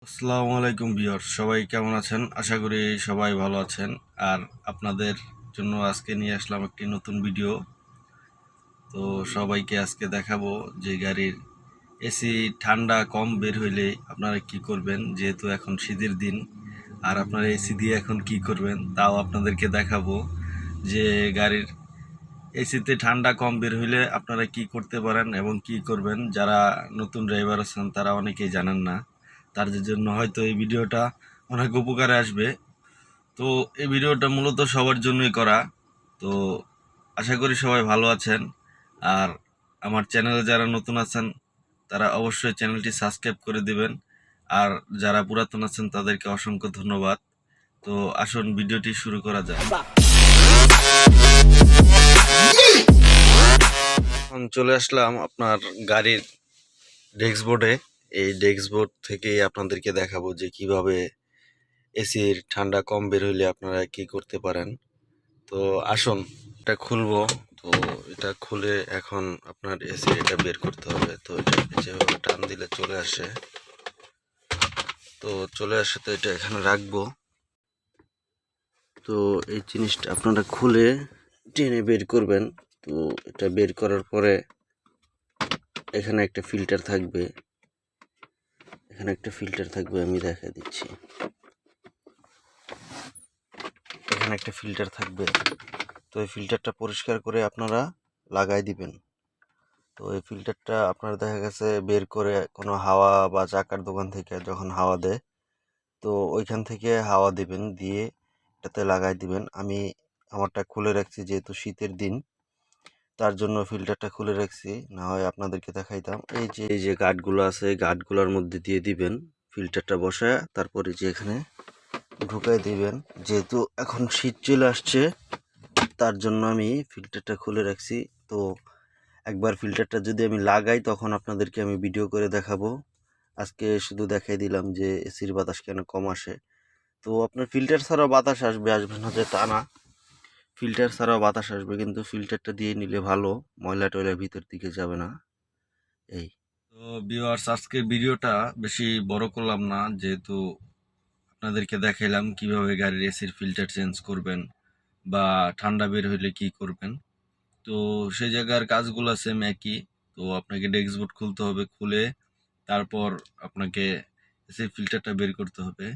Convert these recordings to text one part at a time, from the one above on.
আসসালামু আলাইকুম ভিউয়ার্স, সবাই কেমন আছেন? আশা করি সবাই ভালো আছেন। আর আপনাদের জন্য আজকে নিয়ে আসলাম একটি নতুন ভিডিও। তো সবাইকে আজকে দেখাবো যে গাড়ির এসি ঠান্ডা কম বের হইলে আপনারা কি করবেন, যেহেতু এখন শীতের দিন। আর আপনারা এসি দিয়ে এখন কি করবেন তাও আপনাদেরকে দেখাবো যে গাড়ির এসিতে ঠান্ডা কম বের হইলে আপনারা কি করতে পারেন এবং কি করবেন। যারা নতুন ড্রাইভার আছেন তারা অনেকেই জানেন না, তাদের জন্য হয়তো এই ভিডিওটা অনেক উপকারে আসবে। তো এই ভিডিওটা মূলত সবার জন্যই করা। তো আশা করি সবাই ভালো আছেন। আর আমার চ্যানেলে যারা নতুন আছেন তারা অবশ্যই চ্যানেলটি সাবস্ক্রাইব করে দিবেন। আর যারা পুরাতন আছেন তাদেরকে অসংখ্য ধন্যবাদ। তো আসুন ভিডিওটি শুরু করা যায়। এখন চলে আসলাম আপনার গাড়ির ডেস্কবোর্ডে। এই ডেস্কবোর্ড থেকে আপনাদেরকে দেখাবো যে কিভাবে এসির ঠান্ডা কম বের হইলে আপনারা কি করতে পারেন। তো আসুন এটা খুলবো। তো এটা খুলে এখন আপনার এসি এটা বের করতে হবে। তো এটা যেভাবে টান দিলে চলে আসে, তো চলে আসে। তো এটা এখানে রাখবো। তো এই জিনিসটা আপনারা খুলে টেনে বের করবেন। তো এটা বের করার পরে এখানে একটা ফিল্টার থাকবে, আমি দেখা দিচ্ছি। এখানে একটা ফিল্টার থাকবে। তো এই ফিল্টারটা পরিষ্কার করে আপনারা লাগাই দিবেন। তো এই ফিল্টারটা আপনার দেখা গেছে বের করে কোনো হাওয়া বা চাকার দোকান থেকে যখন হাওয়া দেয়, তো ওইখান থেকে হাওয়া দিবেন, দিয়ে এটাতে লাগাই দিবেন। আমি আমারটা খুলে রাখছি, যেহেতু শীতের দিন তার জন্য ফিল্টারটা খুলে রাখছি, না হয় আপনাদেরকে দেখাইতাম। এই যে গার্ডগুলো আছে, গার্ডগুলোর মধ্যে দিয়ে দিবেন ফিল্টারটা বসায়, তারপরে যে এখানে ঢুকাই দিবেন। যেহেতু এখন শীত চলে আসছে তার জন্য আমি ফিল্টারটা খুলে রাখছি। তো একবার ফিল্টারটা যদি আমি লাগাই তখন আপনাদেরকে আমি ভিডিও করে দেখাবো। আজকে শুধু দেখাই দিলাম যে এসির বাতাস কেন কম আসে। তো আপনার ফিল্টার ছাড়াও বাতাস আসবে না যে তা না, ফিল্টার ছাড়াও বাতাস আসবে, কিন্তু ফিল্টারটা দিয়ে নিলে ভালো, ময়লা টয়লা ভিতর দিকে যাবে না। এই তো ভিউয়ার্স, আজকের ভিডিওটা বেশি বড় করলাম না, যেহেতু আপনাদেরকে দেখাইলাম কিভাবে গাড়ির এসির ফিল্টার চেঞ্জ করবেন বা ঠান্ডা বের হইলে কি করবেন। তো সেই জায়গার কাজগুলো সেম একই। তো আপনাকে ডেস্কবোর্ড খুলতে হবে, খুলে তারপর আপনাকে এসির ফিল্টারটা বের করতে হবে।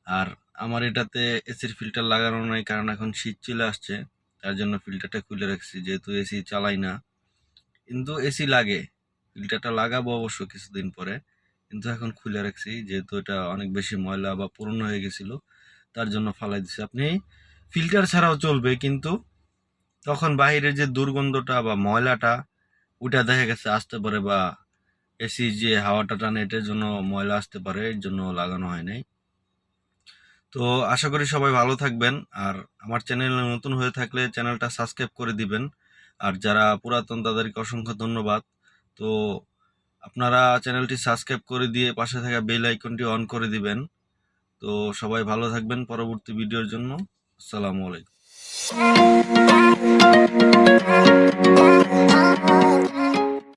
আর আমার এটাতে এসির ফিল্টার লাগানো নাই, কারণ এখন শীত চলে আসছে, তার জন্য ফিল্টারটা খুলে রাখছি। যেহেতু এসি চালাই না, কিন্তু এসি লাগে, ফিল্টারটা লাগাবো অবশ্য কিছুদিন পরে, কিন্তু এখন খুলে রাখছি যেহেতু এটা অনেক বেশি ময়লা বা পুরনো হয়ে গেছিল, তার জন্য ফালাই দিছি। আপনি ফিল্টার ছাড়াও চলবে, কিন্তু তখন বাইরের যে দুর্গন্ধটা বা ময়লাটা ওটা দেখা গেছে আসতে পারে, বা এসি যে হাওয়াটা টানে এটার জন্য ময়লা আসতে পারে, এর জন্য লাগানো হয় নাই। তো আশা করি সবাই ভালো থাকবেন। আর আমার চ্যানেলে নতুন হয়ে থাকলে চ্যানেলটা সাবস্ক্রাইব করে দিবেন। আর যারা পুরাতন তাদেরকে অসংখ্য ধন্যবাদ। তো আপনারা চ্যানেলটি সাবস্ক্রাইব করে দিয়ে পাশে থাকা বেল আইকনটি অন করে দিবেন। তো সবাই ভালো থাকবেন পরবর্তী ভিডিওর জন্য। আসসালামু আলাইকুম।